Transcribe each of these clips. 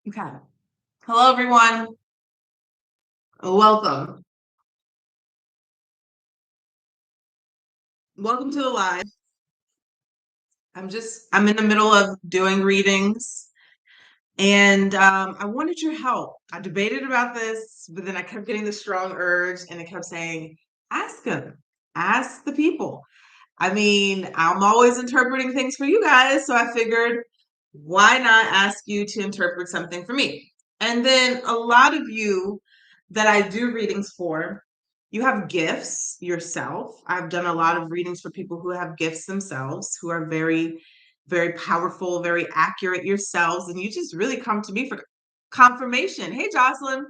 Okay. Hello, everyone. Welcome. Welcome to the live. I'm in the middle of doing readings and I wanted your help. I debated about this, but then I kept getting the strong urge and it kept saying, ask them, ask the people. I mean, I'm always interpreting things for you guys, so I figured, why not ask you to interpret something for me? And then a lot of you that I do readings for, you have gifts yourself. I've done a lot of readings for people who have gifts themselves, who are very, very powerful, very accurate yourselves, and you just really come to me for confirmation. Hey, Jocelyn.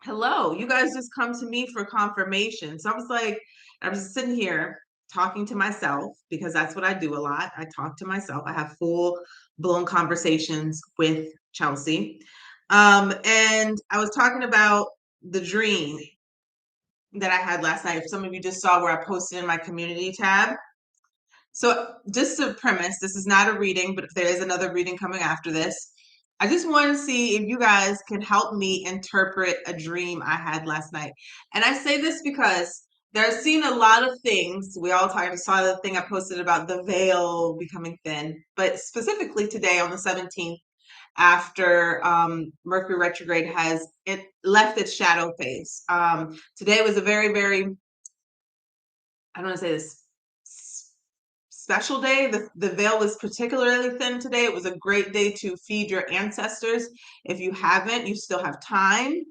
Hello, you guys just come to me for confirmation. So I was sitting here talking to myself because that's what I do a lot. I talk to myself. I have full blown conversations with Chelsea. And I was talking about the dream that I had last night. If some of you just saw where I posted in my community tab. So just a premise, this is not a reading, but if there is another reading coming after this, I just want to see if you guys can help me interpret a dream I had last night. And I say this because there's seen a lot of things. We all saw the thing I posted about the veil becoming thin, but specifically today on the 17th, after Mercury retrograde has it left its shadow phase. Today was a very, very, I don't want to say this, special day. The veil was particularly thin today. It was a great day to feed your ancestors. If you haven't, you still have time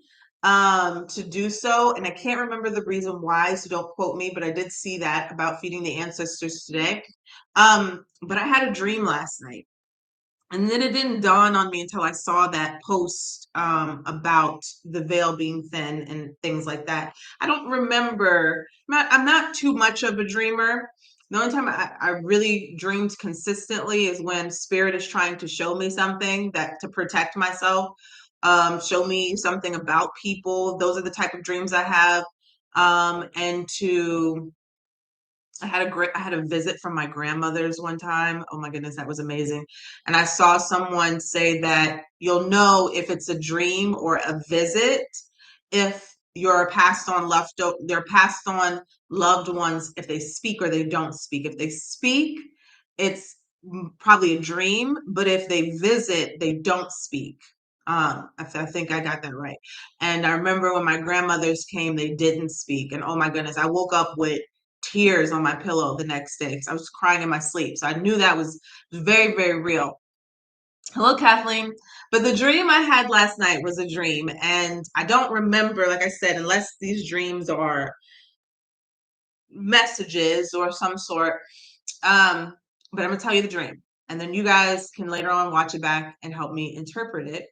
to do so. And I can't remember the reason why, so don't quote me, but I did see that about feeding the ancestors today. But I had a dream last night. And then it didn't dawn on me until I saw that post about the veil being thin and things like that. I don't remember. I'm not too much of a dreamer. The only time I really dreamed consistently is when spirit is trying to show me something that to protect myself, show me something about people. Those are the type of dreams I have. And to I had a visit from my grandmother's one time. Oh my goodness, that was amazing. And I saw someone say that you'll know if it's a dream or a visit if your they're passed on loved ones, if they speak or they don't speak. If they speak, it's probably a dream, but if they visit, they don't speak. I think I got that right. And I remember when my grandmothers came, they didn't speak. And oh my goodness, I woke up with tears on my pillow the next day because I was crying in my sleep. So I knew that was very, very real. Hello, Kathleen. But the dream I had last night was a dream. And I don't remember, like I said, unless these dreams are messages or some sort. But I'm going to tell you the dream. And then you guys can later on watch it back and help me interpret it.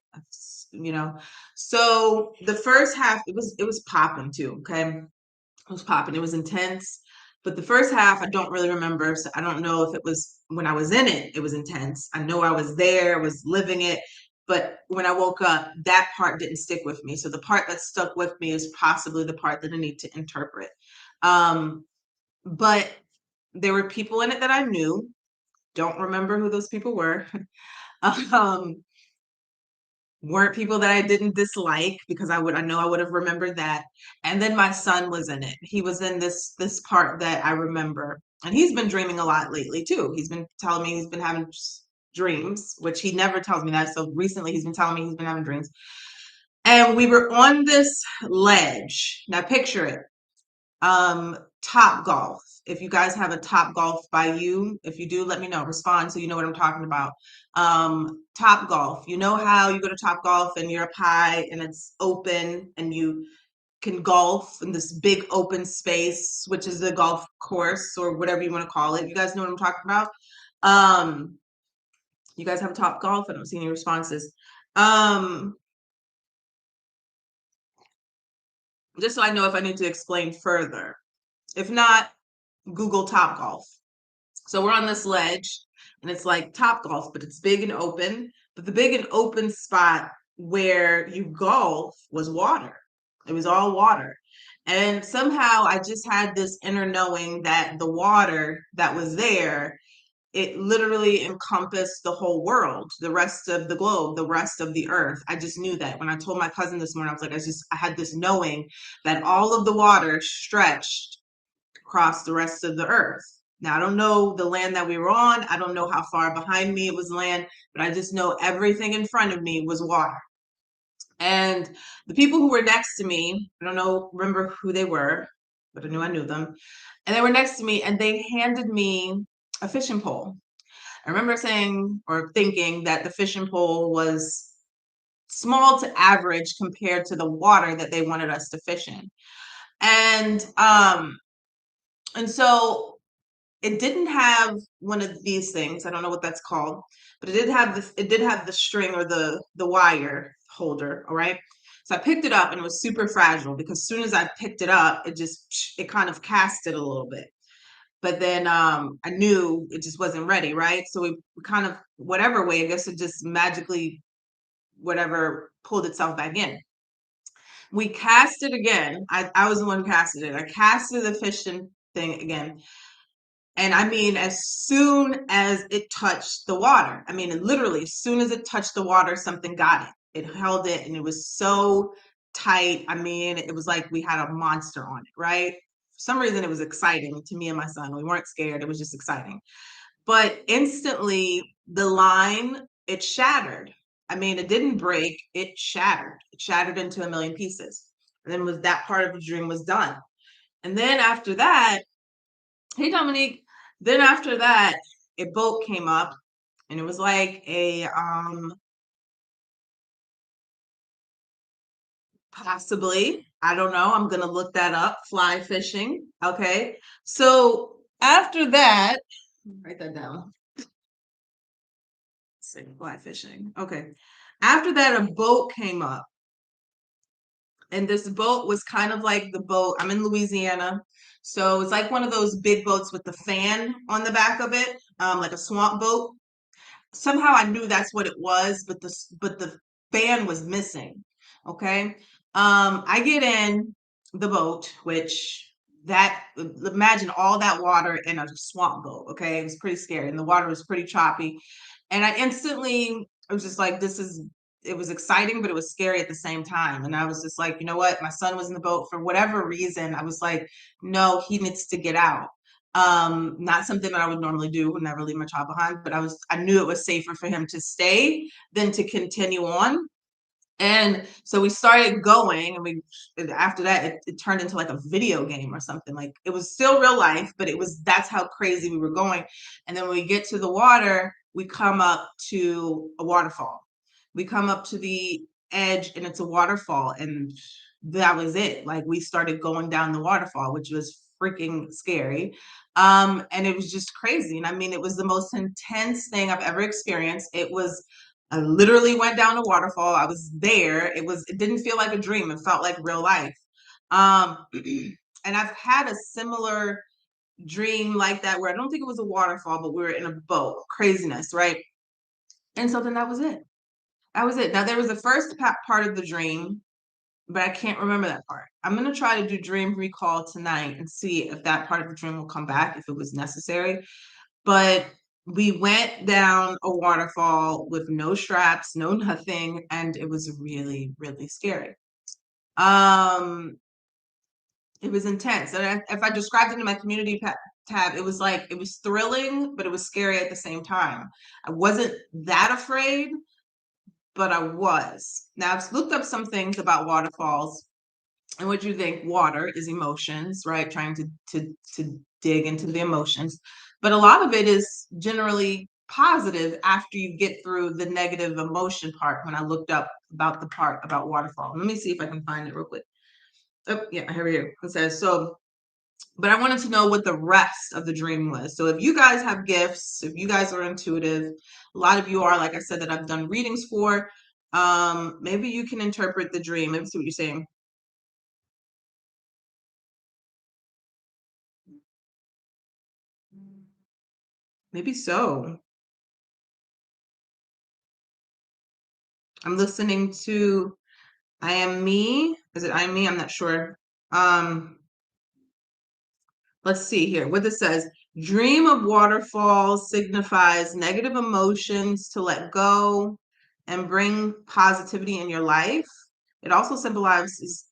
You know, so the first half, it was popping too. Okay. It was popping. It was intense. But the first half, I don't really remember. So I don't know if it was when I was in it, it was intense. I know I was there, was living it. But when I woke up, that part didn't stick with me. So the part that stuck with me is possibly the part that I need to interpret. Um, but there were people in it that I knew. Don't remember who those people were. um, weren't people that I didn't dislike because I know I would have remembered that. And then my son was in it. He was in this part that I remember. And he's been dreaming a lot lately too. He's been telling me he's been having dreams, which he never tells me that. So recently he's been telling me he's been having dreams. And we were on this ledge. Now picture it. Top golf. If you guys have a top golf by you, if you do, let me know. Respond so you know what I'm talking about. Top golf. You know how you go to Top Golf and you're up high and it's open and you can golf in this big open space, which is the golf course or whatever you want to call it. You guys know what I'm talking about? Um, you guys have Top Golf? I don't see any responses. Just so I know if I need to explain further. If not, Google Top Golf. So we're on this ledge and it's like Top Golf, but it's big and open. But the big and open spot where you golf was water. It was all water. And somehow I just had this inner knowing that the water that was there it literally encompassed the whole world, the rest of the globe, the rest of the earth. I just knew that. When I told my cousin this morning, I was like, I had this knowing that all of the water stretched across the rest of the earth. Now, I don't know the land that we were on. I don't know how far behind me it was land, but I just know everything in front of me was water. And the people who were next to me, I don't know, remember who they were, but I knew I knew them. And they were next to me and they handed me a fishing pole. I remember saying or thinking that the fishing pole was small to average compared to the water that they wanted us to fish in. And so it didn't have one of these things. I don't know what that's called, but it did have the string or the wire holder, all right? So I picked it up and it was super fragile because as soon as I picked it up, it kind of casted a little bit. But then I knew it just wasn't ready, right? So we kind of, whatever way, I guess it just magically, whatever, pulled itself back in. We cast it again. I was the one who casted it. I casted the fishing thing again. And I mean, as soon as it touched the water, I mean, literally, as soon as it touched the water, something got it. It held it and it was so tight. I mean, it was like we had a monster on it, right? For some reason, it was exciting to me and my son. We weren't scared. It was just exciting. But instantly, the line, it shattered. I mean, it didn't break, it shattered. It shattered into a million pieces. And then was that part of the dream was done. And then after that, hey Dominique, then after that, a boat came up and it was like a possibly, I don't know, I'm gonna look that up, fly fishing. Okay. So after that, write that down. Say fly fishing. Okay. After that, a boat came up. And this boat was kind of like the boat. I'm in Louisiana. So it's like one of those big boats with the fan on the back of it, like a swamp boat. Somehow I knew that's what it was, but the fan was missing. Okay. I get in the boat, which that imagine all that water in a swamp boat. Okay. It was pretty scary. And the water was pretty choppy. And I was just like, it was exciting, but it was scary at the same time. And I was just like, you know what? My son was in the boat for whatever reason. I was like, no, he needs to get out. Not something that I would normally do, would never leave my child behind, but I knew it was safer for him to stay than to continue on. And so we started going, and after that it turned into like a video game or something. Like it was still real life, but that's how crazy we were going. And then when we get to the water, we come up to a waterfall. We come up to the edge and it's a waterfall, and that was it. Like we started going down the waterfall, which was freaking scary. And it was just crazy. And I mean, it was the most intense thing I've ever experienced. I literally went down a waterfall. I was there. It didn't feel like a dream. It felt like real life. Um, and I've had a similar dream like that where I don't think it was a waterfall, but we were in a boat. Craziness, right? And so then that was it. That was it. Now there was the first part of the dream, but I can't remember that part. I'm gonna try to do dream recall tonight and see if that part of the dream will come back if it was necessary. But we went down a waterfall with no straps, no nothing, and it was really, really scary. Um, it was intense. And if I described it in my community tab, it was like it was thrilling, but it was scary at the same time. I wasn't that afraid, but I was. Now I've looked up some things about waterfalls. And what you think? Water is emotions, right? Trying to dig into the emotions, but a lot of it is generally positive after you get through the negative emotion part. When I looked up about the part about waterfall, let me see if I can find it real quick. Oh yeah, here we go. It says so. But I wanted to know what the rest of the dream was. So if you guys have gifts, if you guys are intuitive, a lot of you are, like I said, that I've done readings for. Maybe you can interpret the dream. Maybe see what you're saying. Maybe so. I'm listening to I Am Me. Is it I Am Me? I'm not sure. Um, let's see here what this says. Dream of waterfalls signifies negative emotions to let go and bring positivity in your life. It also symbolizes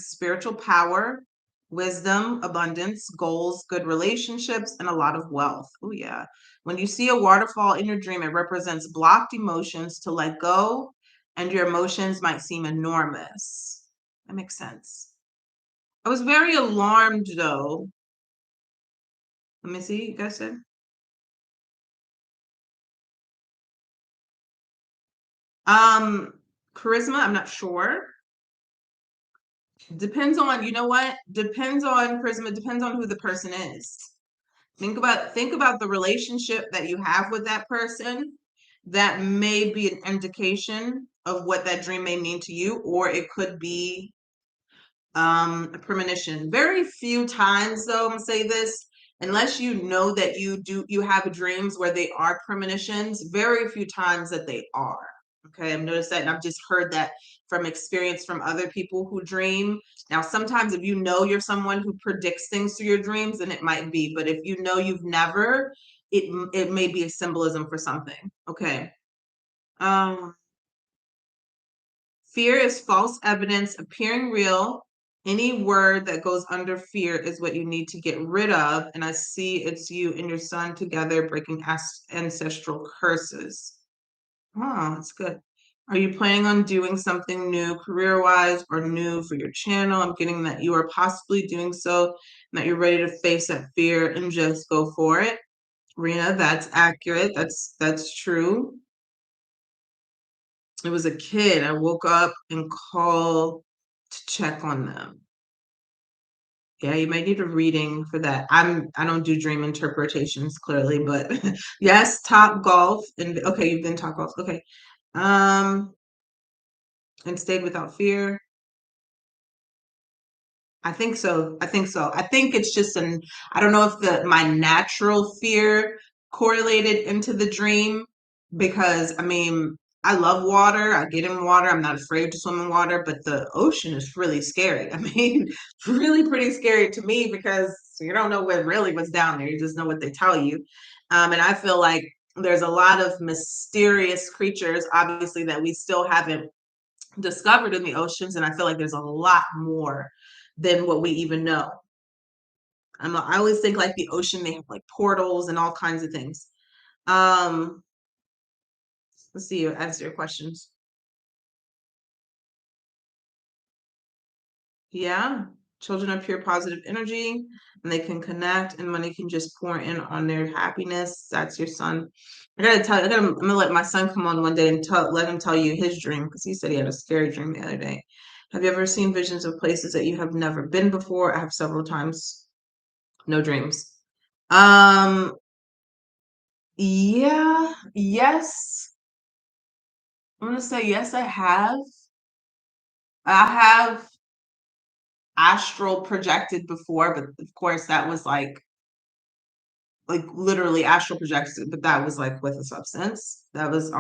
spiritual power, wisdom, abundance, goals, good relationships, and a lot of wealth. Oh yeah. When you see a waterfall in your dream, it represents blocked emotions to let go, and your emotions might seem enormous. That makes sense. I was very alarmed though. Let me see, you guys said. Um, Charisma, I'm not sure. Depends on, you know what? Depends on charisma, depends on who the person is. Think about the relationship that you have with that person. That may be an indication of what that dream may mean to you, or it could be a premonition. Very few times though, I'm gonna say this, unless you know that you have dreams where they are premonitions, very few times that they are. Okay, I've noticed that, and I've just heard that from experience from other people who dream. Now sometimes if you know you're someone who predicts things through your dreams, then it might be, but if you know you've never, it may be a symbolism for something. Okay. um Fear is false evidence appearing real. Any word that goes under fear is what you need to get rid of. And I see it's you and your son together breaking ancestral curses. Oh, that's good. Are you planning on doing something new career-wise or new for your channel? I'm getting that you are possibly doing so and that you're ready to face that fear and just go for it. Rena, that's accurate. That's true. It was a kid. I woke up and called to check on them. Yeah, you might need a reading for that. I don't do dream interpretations clearly, but yes, Top Golf and okay, you've been Top Golf. Okay. Um, and stayed without fear. I think so. I think so. I think it's just I don't know if the my natural fear correlated into the dream because I mean, I love water. I get in water. I'm not afraid to swim in water, but the ocean is really scary. I mean, really pretty scary to me because you don't know what really was down there. You just know what they tell you. And I feel like there's a lot of mysterious creatures, obviously, that we still haven't discovered in the oceans, and I feel like there's a lot more than what we even know. I always think like the ocean, they have like portals and all kinds of things. Um, let's see, answer your questions. Yeah, children are pure positive energy and they can connect and money can just pour in on their happiness. That's your son. I gotta tell you, I'm gonna let my son come on one day and let him tell you his dream because he said he had a scary dream the other day. Have you ever seen visions of places that you have never been before? I have several times. No dreams. Um, yeah, yes. I'm gonna say yes, I have. I have astral projected before, but of course that was like literally astral projected, but that was like with a substance. That was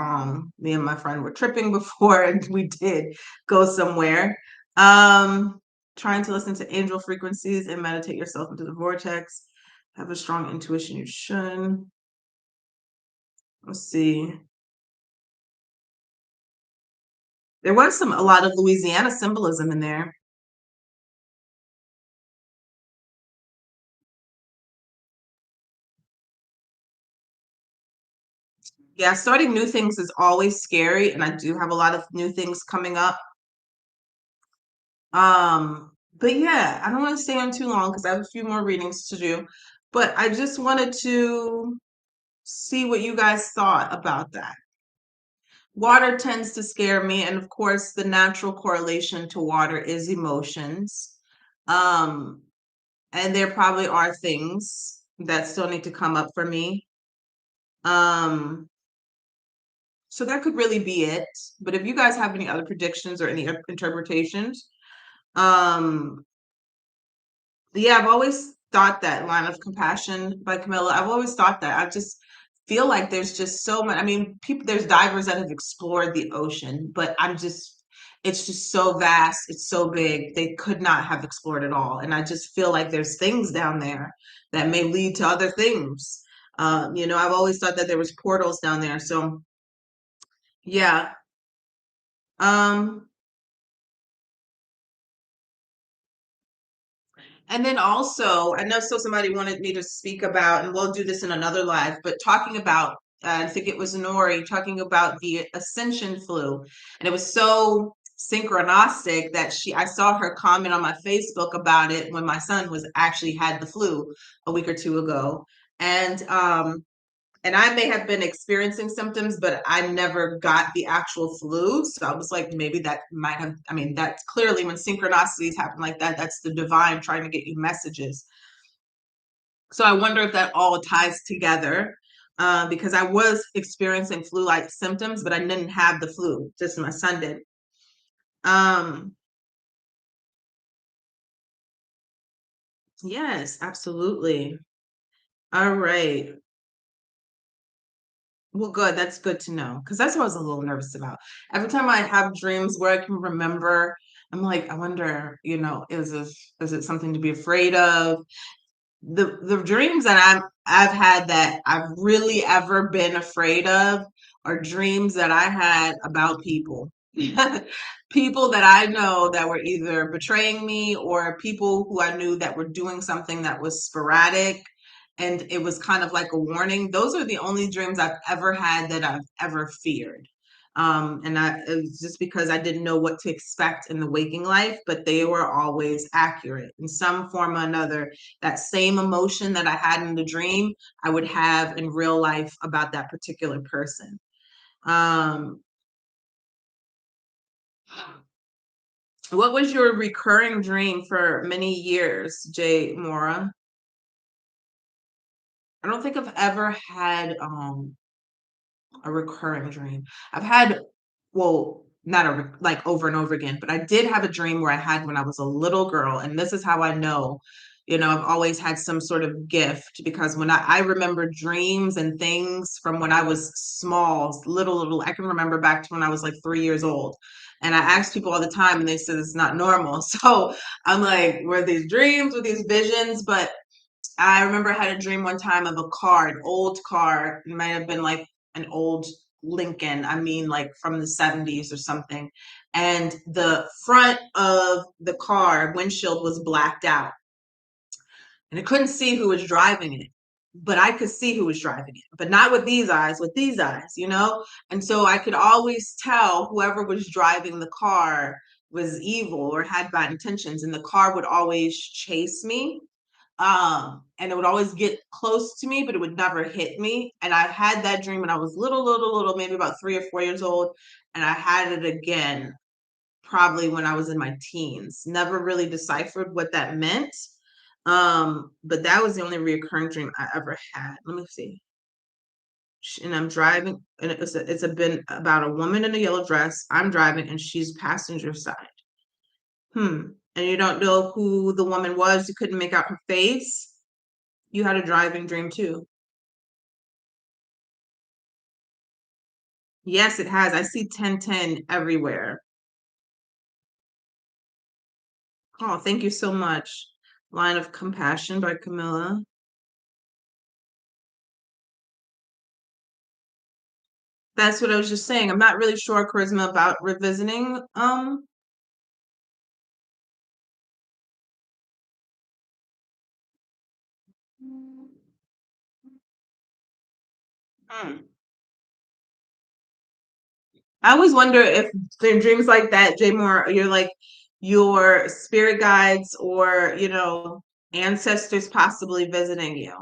me and my friend were tripping before and we did go somewhere. Um Trying to listen to angel frequencies and meditate yourself into the vortex. Have a strong intuition, you should. Let's see. There was a lot of Louisiana symbolism in there. Yeah, starting new things is always scary, and I do have a lot of new things coming up. But yeah, I don't want to stay on too long because I have a few more readings to do. But I just wanted to see what you guys thought about that. Water tends to scare me, and of course, the natural correlation to water is emotions. Um, and there probably are things that still need to come up for me. Um, So that could really be it. But if you guys have any other predictions or any interpretations, um, yeah, I've always thought that line of compassion by Camilla. I've always thought that. I just feel like there's just so much. I mean, people, there's divers that have explored the ocean, but I'm just It's just so vast, it's so big, they could not have explored it all. And I just feel like there's things down there that may lead to other things. I've always thought that there was portals down there. So yeah. Um, And then also, I know so somebody wanted me to speak about, and we'll do this in another live, but talking about, I think it was Nori talking about the ascension flu. And it was so synchronistic that I saw her comment on my Facebook about it when my son was actually had the flu a week or two ago. And and I may have been experiencing symptoms, but I never got the actual flu. So I was like, maybe that might have, I mean, that's clearly when synchronicities happen like that, that's the divine trying to get you messages. So I wonder if that all ties together, because I was experiencing flu-like symptoms, but I didn't have the flu, just my son did. Um, yes, absolutely. All right. Well, good. That's good to know because that's what I was a little nervous about. Every time I have dreams where I can remember, I'm like, I wonder, is it something to be afraid of? The dreams that I've had that I've really ever been afraid of are dreams that I had about people. People that I know that were either betraying me or people who I knew that were doing something that was sporadic and it was kind of like a warning. Those are the only dreams I've ever had that I've ever feared. It was just because I didn't know what to expect in the waking life, but they were always accurate in some form or another. That same emotion that I had in the dream, I would have in real life about that particular person. Um, what was your recurring dream for many years, Jay Mora? I don't think I've ever had a recurring dream. I've had, well, not like over and over again, but I did have a dream where I had when I was a little girl, and this is how I know, I've always had some sort of gift because when I remember dreams and things from when I was small, little, I can remember back to when I was like 3 years old. And I ask people all the time, and they said it's not normal. So I'm like, were these dreams, were these visions? But I remember I had a dream one time of a car, an old car. It might have been like an old Lincoln. I mean, like from the 70s or something. And the front of the car windshield was blacked out. And I couldn't see who was driving it, but I could see who was driving it, but not with these eyes, with these eyes. And so I could always tell whoever was driving the car was evil or had bad intentions. And the car would always chase me, and it would always get close to me, but it would never hit me. And I had that dream when I was little, maybe about 3 or 4 years old, and I had it again probably when I was in my teens. Never really deciphered what that meant, but that was the only reoccurring dream I ever had. Let me see. And I'm driving, and it's been about a woman in a yellow dress. I'm driving, and she's passenger side. And you don't know who the woman was. You couldn't make out her face. You had a driving dream too. Yes, it has. I see 1010 everywhere. Oh, thank you so much. Line of Compassion by Camilla. That's what I was just saying. I'm not really sure, Charisma, about revisiting. Hmm. I always wonder if in dreams like that, Jay Moore, you're like your spirit guides or, ancestors possibly visiting you.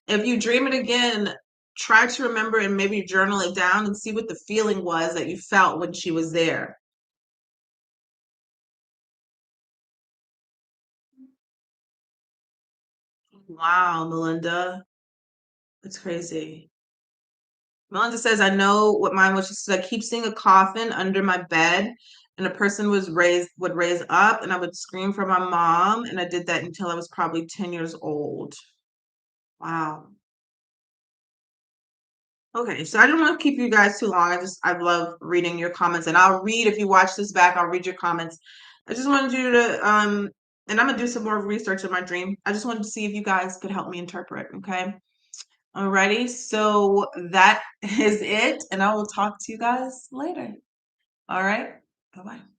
If you dream it again, try to remember and maybe journal it down and see what the feeling was that you felt when she was there. Wow, Melinda. That's crazy. Melinda says, I know what mine was. She says, I keep seeing a coffin under my bed, and a person would raise up, and I would scream for my mom. And I did that until I was probably 10 years old. Wow. Okay, so I don't want to keep you guys too long. I love reading your comments, and I'll read if you watch this back. I'll read your comments. I just wanted you to and I'm gonna do some more research on my dream. I just wanted to see if you guys could help me interpret. Okay, alrighty. So that is it, and I will talk to you guys later. All right, bye bye.